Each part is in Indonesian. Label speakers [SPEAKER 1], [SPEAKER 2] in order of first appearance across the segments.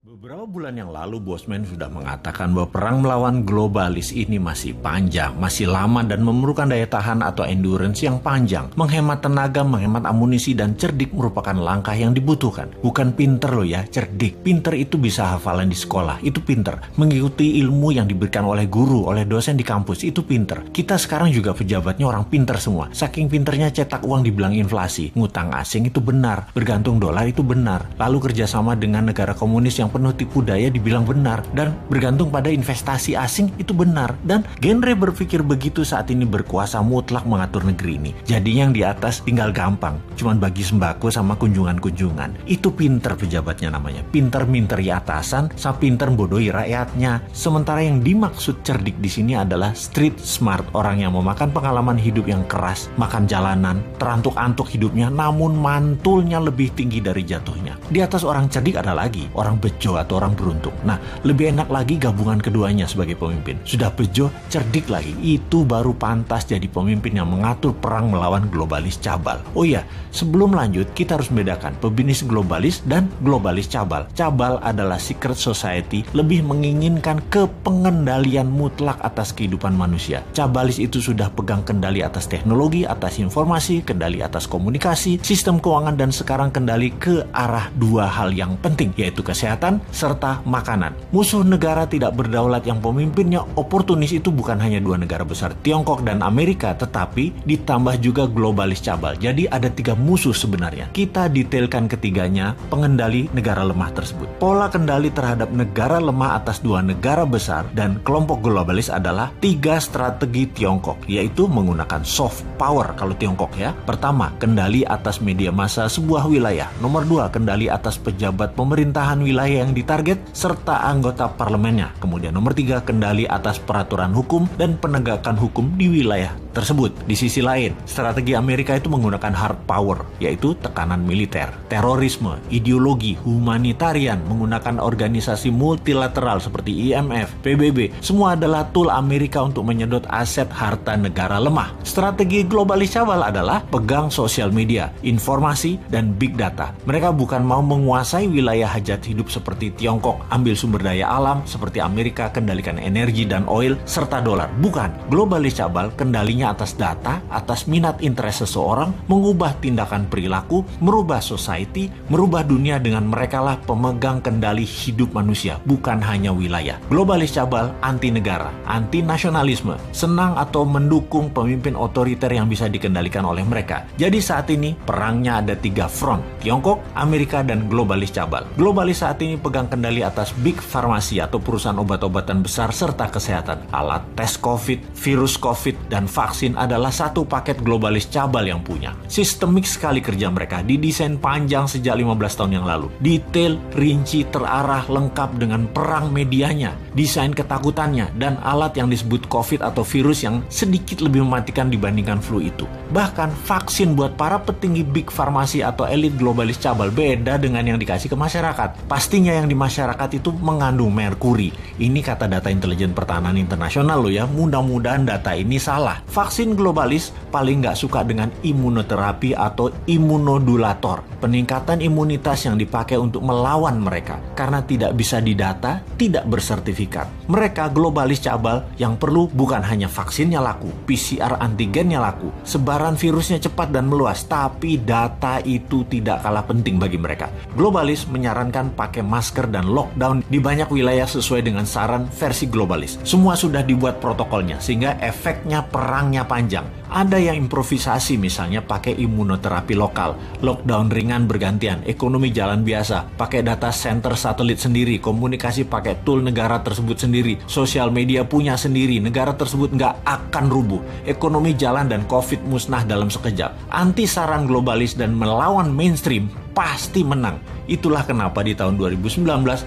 [SPEAKER 1] Beberapa bulan yang lalu, Bosman sudah mengatakan bahwa perang melawan globalis ini masih panjang, masih lama dan memerlukan daya tahan atau endurance yang panjang. Menghemat tenaga, menghemat amunisi, dan cerdik merupakan langkah yang dibutuhkan. Bukan pinter loh ya, cerdik. Pinter itu bisa hafalan di sekolah, itu pinter. Mengikuti ilmu yang diberikan oleh guru, oleh dosen di kampus, itu pinter. Kita sekarang juga pejabatnya orang pinter semua. Saking pinternya cetak uang dibilang inflasi. Ngutang asing itu benar, bergantung dolar itu benar. Lalu kerjasama dengan negara komunis yang penuh tipu daya dibilang benar, dan bergantung pada investasi asing itu benar. Dan genre berpikir begitu saat ini berkuasa mutlak mengatur negeri ini. Jadi yang di atas tinggal gampang, cuman bagi sembako sama kunjungan-kunjungan. Itu pinter pejabatnya namanya. Pinter minteri atasan, sama pinter bodohi rakyatnya. Sementara yang dimaksud cerdik di sini adalah street smart, orang yang memakan pengalaman hidup yang keras, makan jalanan, terantuk-antuk hidupnya, namun mantulnya lebih tinggi dari jatuhnya. Di atas orang cerdik ada lagi orang bejo atau orang beruntung. Nah, lebih enak lagi gabungan keduanya sebagai pemimpin. Sudah bejo, cerdik lagi, itu baru pantas jadi pemimpin yang mengatur perang melawan globalis cabal. Oh iya, sebelum lanjut, kita harus membedakan pebisnis globalis dan globalis cabal. Cabal adalah secret society, lebih menginginkan kepengendalian mutlak atas kehidupan manusia. Cabalis itu sudah pegang kendali atas teknologi, atas informasi, kendali atas komunikasi, sistem keuangan, dan sekarang kendali ke arah dua hal yang penting, yaitu kesehatan serta makanan. Musuh negara tidak berdaulat yang pemimpinnya oportunis itu bukan hanya dua negara besar, Tiongkok dan Amerika, tetapi ditambah juga globalis cabal. Jadi ada tiga musuh sebenarnya. Kita detailkan ketiganya, pengendali negara lemah tersebut. Pola kendali terhadap negara lemah atas dua negara besar dan kelompok globalis adalah tiga strategi Tiongkok, yaitu menggunakan soft power kalau Tiongkok ya. Pertama, kendali atas media massa sebuah wilayah. Nomor dua, kendali atas pejabat pemerintahan wilayah yang ditarget serta anggota parlemennya. Kemudian nomor tiga, kendali atas peraturan hukum dan penegakan hukum di wilayah tersebut. Di sisi lain, strategi Amerika itu menggunakan hard power, yaitu tekanan militer, terorisme, ideologi, humanitarian, menggunakan organisasi multilateral seperti IMF, PBB. Semua adalah tool Amerika untuk menyedot aset harta negara lemah. Strategi globalis cabal adalah pegang sosial media, informasi, dan big data. Mereka bukan mau menguasai wilayah hajat hidup seperti Tiongkok, ambil sumber daya alam seperti Amerika, kendalikan energi dan oil, serta dolar. Bukan. Globalis cabal kendalinya atas data, atas minat interest seseorang, mengubah tindakan perilaku, merubah society, merubah dunia dengan merekalah pemegang kendali hidup manusia, bukan hanya wilayah. Globalis cabal anti negara, anti nasionalisme, senang atau mendukung pemimpin otoriter yang bisa dikendalikan oleh mereka. Jadi saat ini perangnya ada tiga front, Tiongkok, Amerika, dan globalis cabal. Globalis saat ini pegang kendali atas big farmasi atau perusahaan obat-obatan besar serta kesehatan. Alat tes COVID, virus COVID, dan vaksin adalah satu paket globalis cabal yang punya. Sistemik sekali kerja mereka, didesain panjang sejak 15 tahun yang lalu. Detail, rinci, terarah, lengkap dengan perang medianya, desain ketakutannya, dan alat yang disebut COVID atau virus yang sedikit lebih mematikan dibandingkan flu itu. Bahkan vaksin buat para petinggi big farmasi atau elit globalis cabal beda dengan yang dikasih ke masyarakat. Pastinya yang di masyarakat itu mengandung merkuri. Ini kata data intelijen pertahanan internasional loh ya. Mudah-mudahan data ini salah. Vaksin globalis paling nggak suka dengan imunoterapi atau imunodulator. Peningkatan imunitas yang dipakai untuk melawan mereka. Karena tidak bisa didata, tidak bersertifikat. Mereka globalis cabal yang perlu bukan hanya vaksinnya laku, PCR antigennya laku, sebaran virusnya cepat dan meluas, tapi data itu tidak kalah penting bagi mereka. Globalis menyarankan pakai masker dan lockdown di banyak wilayah sesuai dengan saran versi globalis. Semua sudah dibuat protokolnya sehingga efeknya perangnya panjang. Ada yang improvisasi misalnya pakai imunoterapi lokal, lockdown ringan bergantian, ekonomi jalan biasa, pakai data center satelit sendiri, komunikasi pakai tool negara tersebut sendiri, sosial media punya sendiri, negara tersebut nggak akan rubuh, ekonomi jalan dan COVID musnah dalam sekejap. Anti saran globalis dan melawan mainstream pasti menang. Itulah kenapa di tahun 2019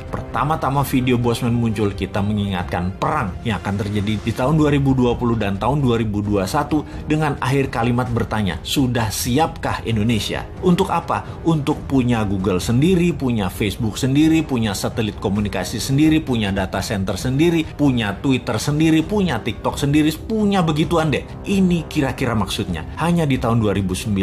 [SPEAKER 1] pertama-tama video Bosman muncul, kita mengingatkan perang yang akan terjadi di tahun 2020 dan tahun 2021 dengan akhir kalimat bertanya, sudah siapkah Indonesia? Untuk apa? Untuk punya Google sendiri, punya Facebook sendiri, punya satelit komunikasi sendiri, punya data center sendiri, punya Twitter sendiri, punya TikTok sendiri, punya begituan deh. Ini kira-kira maksudnya. Hanya di tahun 2019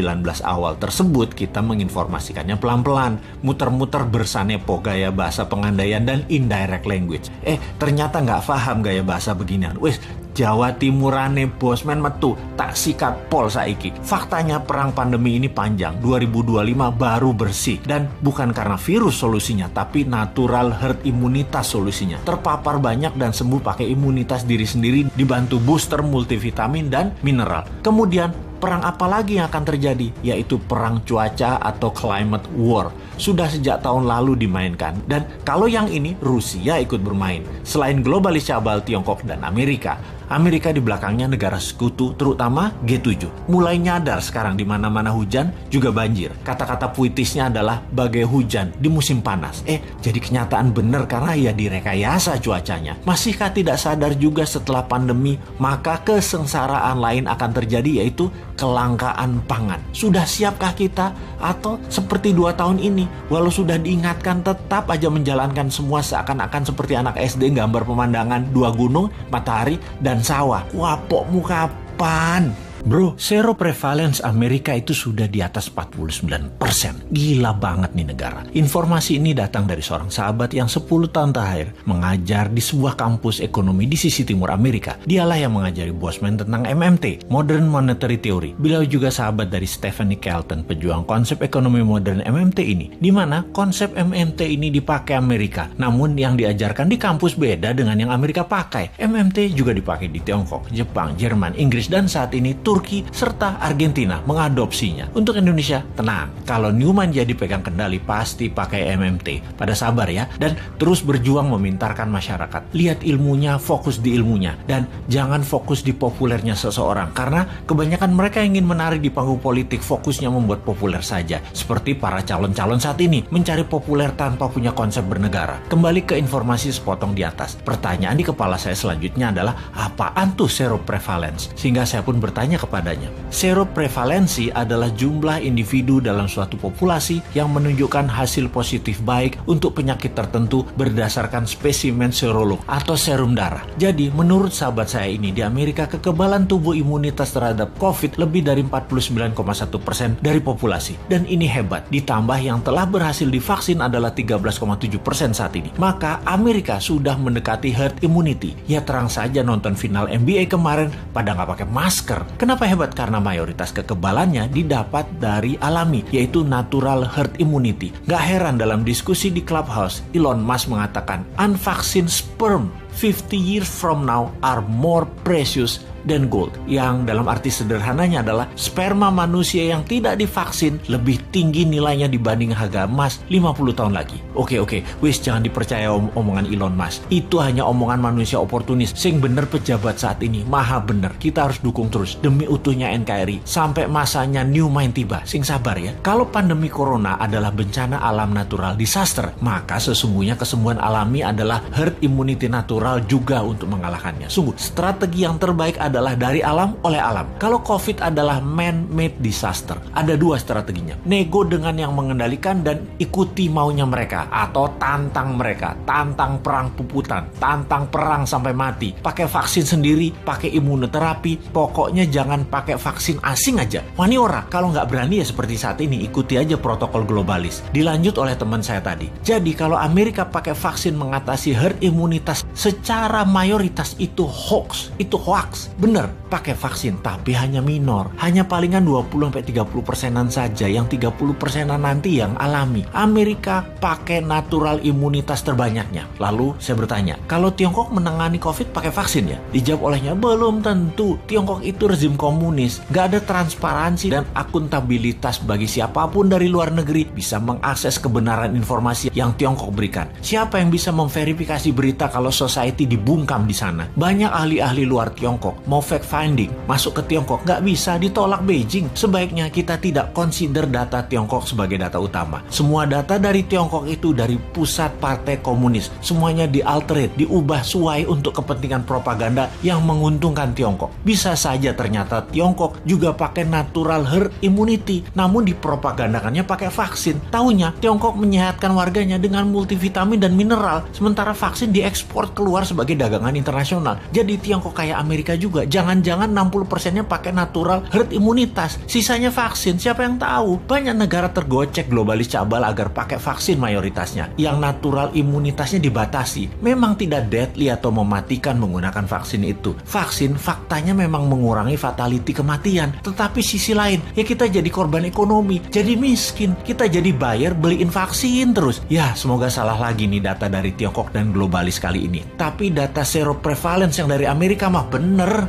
[SPEAKER 1] awal tersebut kita menginformasikannya pelan-pelan, muter muter-muter bersanepo gaya bahasa pengandaian dan indirect language. Ternyata nggak paham gaya bahasa beginian. Wes, Jawa Timurane bosman metu tak sikat pol saiki. Faktanya perang pandemi ini panjang, 2025 baru bersih. Dan bukan karena virus solusinya, tapi natural herd imunitas solusinya. Terpapar banyak dan sembuh pakai imunitas diri sendiri dibantu booster multivitamin dan mineral. Kemudian perang apa lagi yang akan terjadi? Yaitu perang cuaca atau climate war. Sudah sejak tahun lalu dimainkan. Dan kalau yang ini, Rusia ikut bermain. Selain globalis cabal Tiongkok dan Amerika di belakangnya negara sekutu, terutama G7. Mulai nyadar sekarang di mana-mana hujan juga banjir. Kata-kata puitisnya adalah bagai hujan di musim panas. Jadi kenyataan benar karena ya direkayasa cuacanya. Masihkah tidak sadar juga setelah pandemi, maka kesengsaraan lain akan terjadi, yaitu kelangkaan pangan. Sudah siapkah kita? Atau seperti 2 tahun ini, walau sudah diingatkan tetap aja menjalankan semua seakan-akan seperti anak SD gambar pemandangan 2 gunung, matahari, dan sawah. Wapokmu kapan? Bro, seroprevalence Amerika itu sudah di atas 49%. Gila banget nih negara. Informasi ini datang dari seorang sahabat yang 10 tahun terakhir mengajar di sebuah kampus ekonomi di sisi timur Amerika. Dialah yang mengajari Bosman tentang MMT, Modern Monetary Theory. Beliau juga sahabat dari Stephanie Kelton, pejuang konsep ekonomi modern MMT ini, di mana konsep MMT ini dipakai Amerika. Namun yang diajarkan di kampus beda dengan yang Amerika pakai. MMT juga dipakai di Tiongkok, Jepang, Jerman, Inggris, dan saat ini Turki, serta Argentina mengadopsinya. Untuk Indonesia, tenang. Kalau Newman jadi pegang kendali, pasti pakai MMT. Pada sabar ya, dan terus berjuang memintarkan masyarakat. Lihat ilmunya, fokus di ilmunya. Dan jangan fokus di populernya seseorang. Karena kebanyakan mereka ingin menarik di panggung politik, fokusnya membuat populer saja. Seperti para calon-calon saat ini, mencari populer tanpa punya konsep bernegara. Kembali ke informasi sepotong di atas. Pertanyaan di kepala saya selanjutnya adalah, apaan tuh seroprevalence? Sehingga saya pun bertanya kepadanya. Seroprevalensi adalah jumlah individu dalam suatu populasi yang menunjukkan hasil positif baik untuk penyakit tertentu berdasarkan spesimen serolog atau serum darah. Jadi, menurut sahabat saya ini, di Amerika kekebalan tubuh imunitas terhadap COVID lebih dari 49,1% dari populasi. Dan ini hebat. Ditambah yang telah berhasil divaksin adalah 13,7% saat ini. Maka Amerika sudah mendekati herd immunity. Ya terang saja nonton final NBA kemarin pada nggak pakai masker. Kenapa hebat? Karena mayoritas kekebalannya didapat dari alami, yaitu natural herd immunity. Gak heran dalam diskusi di Clubhouse, Elon Musk mengatakan, unvaccinated sperm 50 years from now are more precious than gold. Yang dalam arti sederhananya adalah sperma manusia yang tidak divaksin lebih tinggi nilainya dibanding harga emas 50 tahun lagi. Oke, wis jangan dipercaya omongan Elon Musk. Itu hanya omongan manusia oportunis. Sing bener pejabat saat ini, maha bener. Kita harus dukung terus demi utuhnya NKRI sampai masanya new mind tiba. Sing sabar ya. Kalau pandemi corona adalah bencana alam natural disaster, maka sesungguhnya kesembuhan alami adalah herd immunity natural juga untuk mengalahkannya. Sungguh, strategi yang terbaik adalah dari alam oleh alam. Kalau COVID adalah man-made disaster, ada 2 strateginya. Nego dengan yang mengendalikan dan ikuti maunya mereka, atau tantang mereka, tantang perang puputan, tantang perang sampai mati. Pakai vaksin sendiri, pakai imunoterapi, pokoknya jangan pakai vaksin asing aja. Wani ora, kalau nggak berani ya seperti saat ini, ikuti aja protokol globalis. Dilanjut oleh teman saya tadi. Jadi kalau Amerika pakai vaksin mengatasi herd imunitas secara mayoritas itu hoax. Bener, pakai vaksin tapi hanya minor. Hanya palingan 20-30%an saja, yang 30%an nanti yang alami. Amerika pakai natural imunitas terbanyaknya. Lalu saya bertanya, kalau Tiongkok menangani COVID pakai vaksin ya? Dijawab olehnya, belum tentu. Tiongkok itu rezim komunis. Gak ada transparansi dan akuntabilitas bagi siapapun dari luar negeri bisa mengakses kebenaran informasi yang Tiongkok berikan. Siapa yang bisa memverifikasi berita kalau society dibungkam di sana? Banyak ahli-ahli luar Tiongkok mau fact finding masuk ke Tiongkok, nggak bisa, ditolak Beijing. Sebaiknya kita tidak consider data Tiongkok sebagai data utama. Semua data dari Tiongkok itu dari pusat partai komunis. Semuanya dialterate, diubah sesuai untuk kepentingan propaganda yang menguntungkan Tiongkok. Bisa saja ternyata Tiongkok juga pakai natural herd immunity, namun dipropagandakannya pakai vaksin. Taunya Tiongkok menyehatkan warganya dengan multivitamin dan mineral, sementara vaksin diekspor keluar sebagai dagangan internasional. Jadi Tiongkok kayak Amerika juga. juga. Jangan-jangan 60%-nya pakai natural herd imunitas. Sisanya vaksin, siapa yang tahu? Banyak negara tergocek globalis cabal agar pakai vaksin mayoritasnya. Yang natural imunitasnya dibatasi. Memang tidak deadly atau mematikan menggunakan vaksin itu. Vaksin faktanya memang mengurangi fatality kematian. Tetapi sisi lain, ya kita jadi korban ekonomi, jadi miskin. Kita jadi buyer beliin vaksin terus. Ya, semoga salah lagi nih data dari Tiongkok dan globalis kali ini. Tapi data seroprevalence yang dari Amerika mah bener.